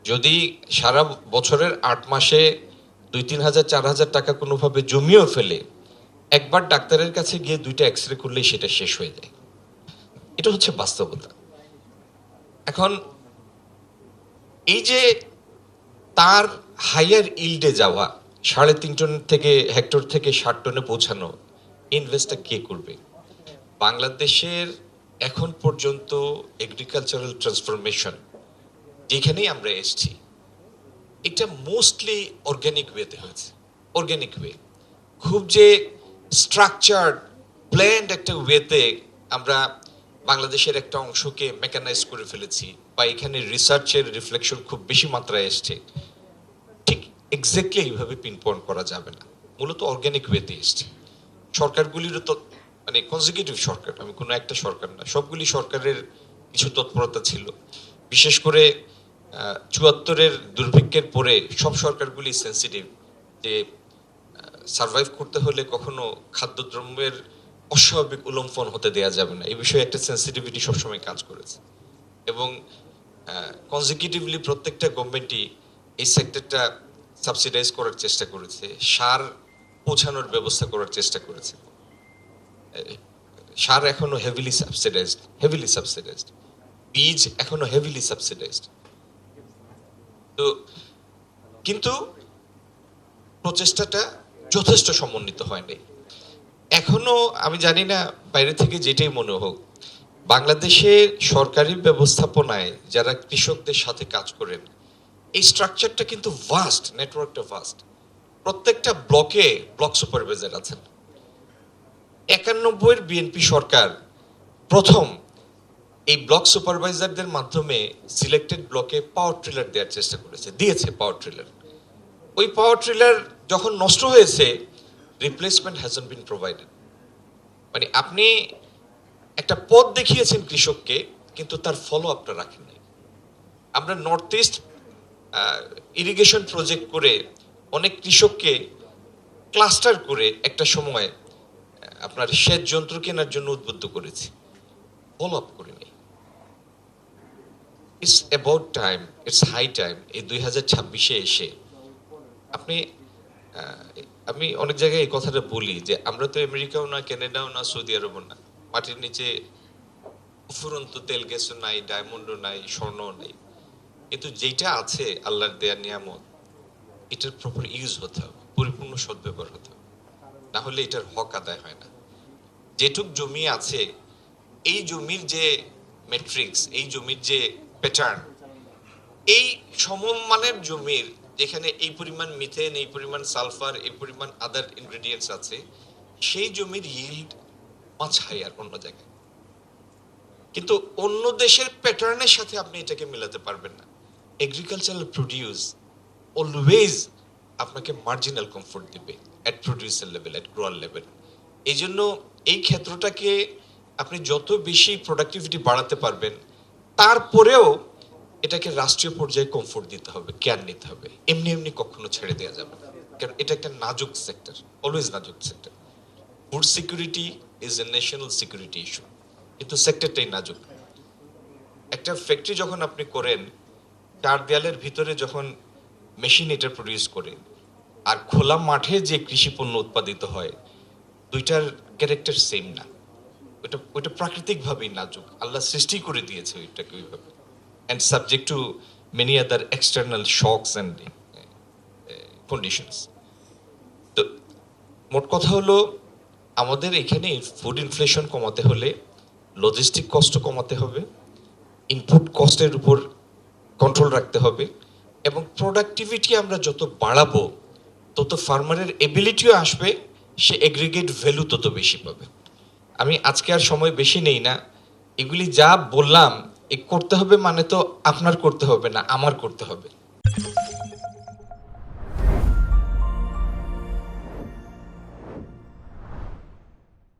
যদি সারা বছরের ৮ মাসে ২-৩ হাজার ৪ হাজার টাকা কোনোভাবে জমিয়েও ফেলে, একবার ডাক্তারের কাছে গিয়ে ২টা এক্সরে করলেই সেটা শেষ হয়ে যায়। এটা হচ্ছে বাস্তবতা। এখন এই যে তার হাইয়ার ইল্ডে যাওয়া ৩.৫ টন থেকে হেক্টর থেকে ৬০ টনে পৌঁছানো, ইনভেস্টটা কে করবে? বাংলাদেশের এখন পর্যন্ত এগ্রিকালচারাল ট্রান্সফরমেশন যেখানেই আমরা এসেছি, এটা মোস্টলি অর্গানিক ওয়েতে হয়েছে। অর্গানিক ওয়ে, খুব যে স্ট্রাকচার্ড প্ল্যান্ড একটা ওয়েতে আমরা বাংলাদেশের একটা অংশকে মেকানাইজ করে ফেলেছি, বা এখানে রিসার্চের রিফ্লেকশন খুব বেশি মাত্রায় এসছে, ঠিক এক্স্যাক্টলি এইভাবে পিনপয়েন্ট করা যাবে না। মূলত অর্গানিক ওয়েতে এসছে। সরকারগুলিরও তো মানে কনজিকিউটিভ সরকার, আমি কোনো একটা সরকার না, সবগুলি সরকারের কিছু তৎপরতা ছিল। বিশেষ করে ৭৪-এর দুর্ভিক্ষের পরে সব সরকারগুলি সেন্সিটিভ যে সার্ভাইভ করতে হলে কখনো খাদ্যদ্রব্যের অস্বাভাবিক উলম্ফন হতে দেওয়া যাবে না, এই বিষয়ে একটা সেন্সিটিভিটি সবসময় কাজ করেছে। এবং কনজিকিউটিভলি প্রত্যেকটা গভর্নমেন্টই এই সেক্টরটা সাবসিডাইজ করার চেষ্টা করেছে, সার পৌঁছানোর ব্যবস্থা করার চেষ্টা করেছে। সার এখনো হেভিলি সাবসিডাইজড, বীজ এখনো হেভিলি সাবসিডাইজড। তো কিন্তু প্রচেষ্টাটা যথেষ্ট সমন্বিত হয়নি এখনো। আমি জানি না বাইরে থেকে যেটাই মনে হোক, বাংলাদেশের সরকারি ব্যবস্থাপনায় যারা কৃষকদের সাথে কাজ করেন, এই স্ট্রাকচারটা কিন্তু ভাস্ট, নেটওয়ার্কটা ভাস্ট। প্রত্যেকটা ব্লকে ব্লক সুপারভাইজার আছেন। ৯১-এর বিএনপি সরকার প্রথম এই ব্লক সুপারভাইজারদের মাধ্যমে সিলেক্টেড ব্লকে পাওয়ার ট্রিলার দেওয়ার চেষ্টা করেছে, দিয়েছে পাওয়ার ট্রিলার। ওই পাওয়ার ট্রিলার যখন নষ্ট হয়েছে, রিপ্লেসমেন্ট হ্যাজন্ট বিন প্রোভাইডেড। মানে আপনি একটা পথ দেখিয়েছেন কৃষককে, কিন্তু তার ফলো আপটা রাখেন নাই। আমরা নর্থ ইস্ট ইরিগেশন প্রজেক্ট করে অনেক কৃষককে ক্লাস্টার করে একটা সময় আপনার সেচ যন্ত্র কেনার জন্য উদ্বুদ্ধ করেছি, ফলো আপ করে নেই। It's about time, it's high time এই ২০২৬-এ এসে আপনি আমি অনেক জায়গায় এই কথাটা বলি যে আমরা তো আমেরিকাও না, কানাডাও না, সৌদি আরবও না, মাটির নিচে ফুরন্ত তেল গ্যাসও নাই, ডায়মন্ডও নাই, স্বর্ণও নেই, কিন্তু যেটা আছে আল্লাহর দেয়া নিয়ামত, এটার প্রপার ইউজ হতে হবে, পরিপূর্ণ সদ্ব্যবহার হতে হবে, না হলে এটার হক আদায় হয় না। যেটুক জমি আছে, এই জমির যে ম্যাট্রিক্স, এই জমির যে প্যাটার্ন, এই সমমানের জমির যেখানে এই পরিমাণ মিথেন, এই পরিমাণ সালফার, এই পরিমাণ আদার ইনগ্রেডিয়েন্টস আছে, সেই জমির ইল্ড মাছ হাইয়ার অন্য জায়গায়। কিন্তু অন্য দেশের প্যাটার্নের সাথে আপনি এটাকে মেলাতে পারবেন না। এগ্রিকালচারাল প্রোডিউস অলওয়েজ আপনাকে মার্জিনাল কমফোর্ট দিবে at producer level, at grower level. এই জন্য এই ক্ষেত্রটাকে আপনি যত বেশি প্রোডাক্টিভিটি বাড়াতে পারবেন, তারপরেও এটাকে রাষ্ট্রীয় পর্যায়ে কমফোর্ট দিতে হবে, কেয়ার নিতে হবে। এমনি এমনি কখনো ছেড়ে দেওয়া যাবে না, কারণ এটা একটা নাজুক সেক্টর, অলওয়েজ নাজুক sector. Food security is a national security issue, কিন্তু সেক্টরটাই নাজুক। একটা ফ্যাক্টরি যখন আপনি করেন, ৪ দেয়ালের ভিতরে যখন মেশিন এটা প্রডিউস করে, আর খোলা মাঠে যে কৃষি পণ্য উৎপাদিত হয়, দুইটার ক্যারেক্টার সেম না। ওইটা প্রাকৃতিকভাবেই নাজুক, আল্লাহ সৃষ্টি করে দিয়েছে ওইটাকে ওইভাবে, and subject to many other external shocks and conditions. তো মোট কথা হলো, আমাদের এখানে ফুড ইনফ্লেশন কমাতে হলে লজিস্টিক কষ্ট কমাতে হবে, ইনপুট কস্টের উপর কন্ট্রোল রাখতে হবে, এবং প্রোডাক্টিভিটি আমরা যত বাড়াবো তত ফার্মারের এবিলিটিও আসবে, সে এগ্রিগেট ভ্যালু তত বেশি পাবে। আমি আজকে আর সময় বেশি নেই না, এগুলি যা বললাম এ করতে হবে মানে তো আপনার করতে হবে না, আমার করতে হবে।